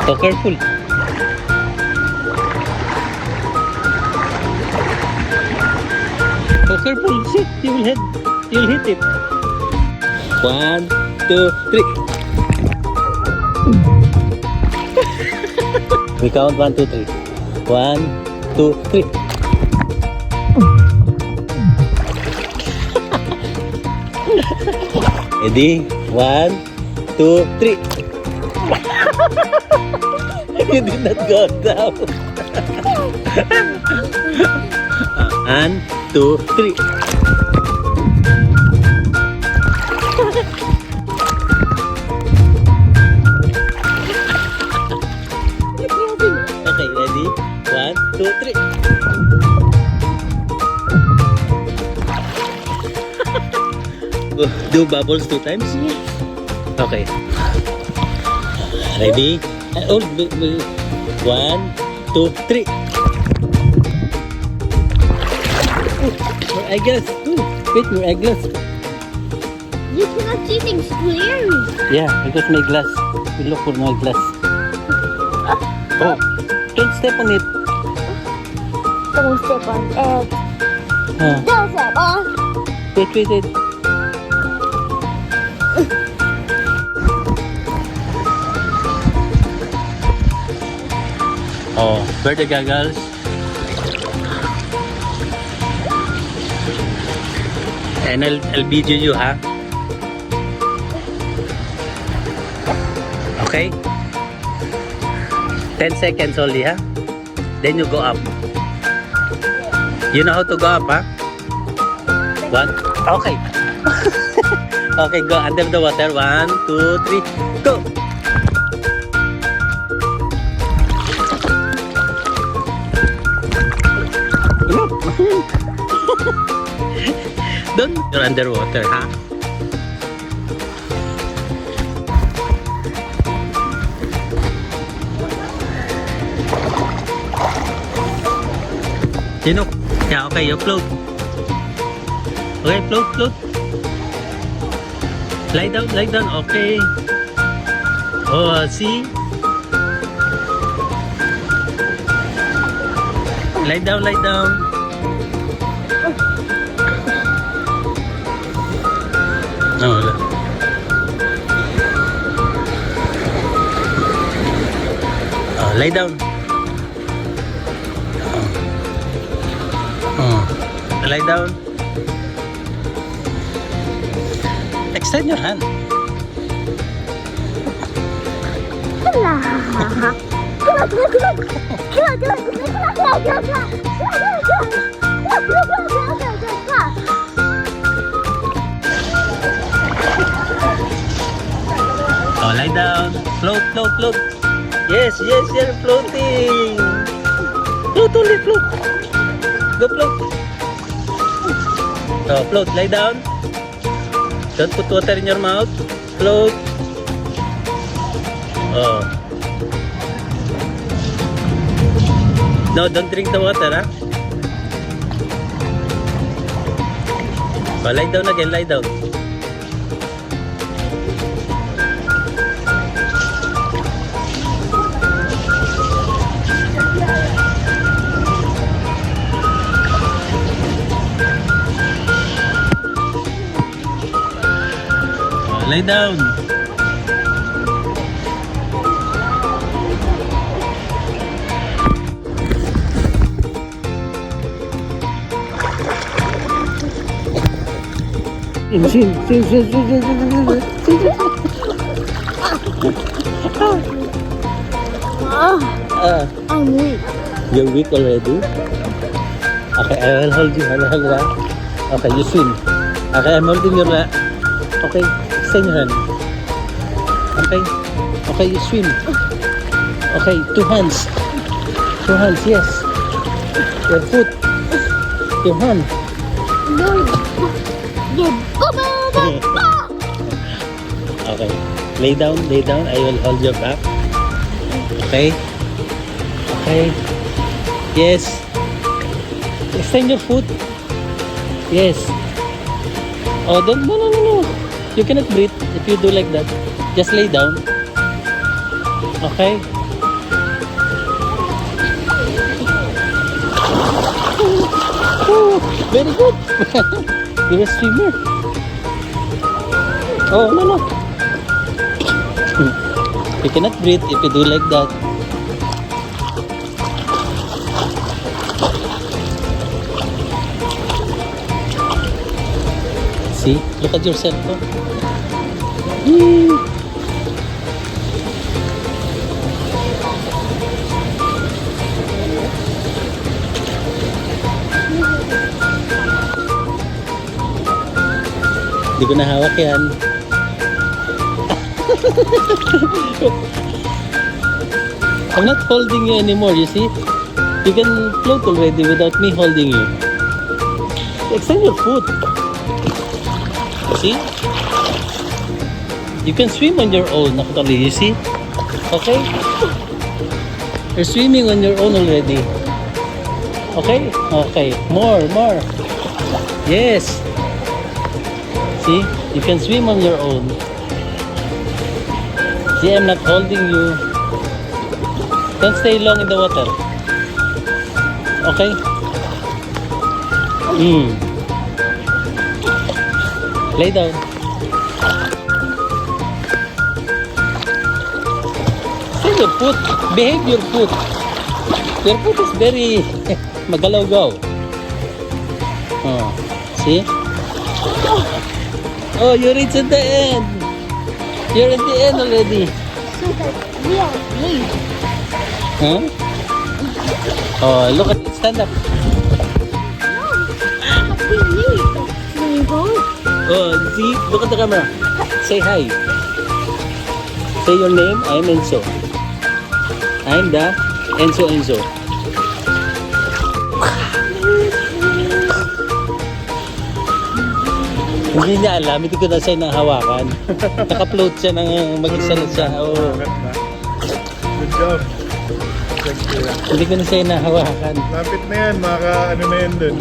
So careful. So careful. See, you'll hit it. 1, 2, 3. We count 1, 2, 3. 1, 2, 3. Ready? 1, 2, 3. You did not go down. 1, 2, 3. Okay, ready? 1, 2, 3. Do bubbles 2 times? Yes. Okay. Ready? 1, 2, 3. Your eyeglass. Wait, your eyeglass. You cannot see things clearly. Yeah, because my glass. We look for my glass. Oh, don't step on it. Don't step on it. Ah, Don't step on. wait. Oh, where the goggles? And I'll video you, ha? Okay? 10 seconds only, ha? Then you go up. You know how to go up, ha? 1. Okay. Okay, go under the water. 1, 2, 3, go! Don't you're underwater, ha? Sino? Yeah, okay, you float. Okay, float. Lie down, okay. Oh, see? Lie down. No, wala. Oh, lie down. Lie down. Extend your hand. Oh, lie down. Float. Yes, you're floating. Float. Go float. Oh, float. Lie down. Don't put water in your mouth. Float. Oh. No, don't drink the water, huh? Oh, lie down again. Lie down. Lay down. Sin. I'm weak. You're weak already? Okay, I will hold you. Okay, you swim. Okay, I'm holding your Okay, extend your hand. Okay, you swim. Okay, 2 hands. 2 hands, yes. Your foot. Your hand. Okay, lay down. I will hold your back. Okay. Yes. Extend your foot. Yes. Oh, don't. No. You cannot breathe if you do like that. Just lay down. Okay. Oh, very good. You're a swimmer. Oh, no. You cannot breathe if you do like that. See? Look at yourself. Oh. Hindi ko nahawak yan. I'm not holding you anymore, you see? You can float already without me holding you. Extend your foot. See? You can swim on your own, actually, you see? Okay? You're swimming on your own already. Okay? Okay. More. Yes. See? You can swim on your own. See, I'm not holding you. Don't stay long in the water. Okay? Lay down. See your foot. Behave your foot. Your foot is very magalaw-gaw. Oh, see? Oh, you reached at the end. You're at the end already. Yeah, please. Huh? Oh, look at it. Stand up. Oh, see? Look at the camera. Say hi. Say your name. I'm Enzo. I'm the Enzo. Hindi niya alam, hindi ko na siya nahawakan. Naka-float siya ng mag-isa na siya. Oh. Good job. Thank you. Hindi ko na siya nahawakan. Lapit na yan, ano na yan dun.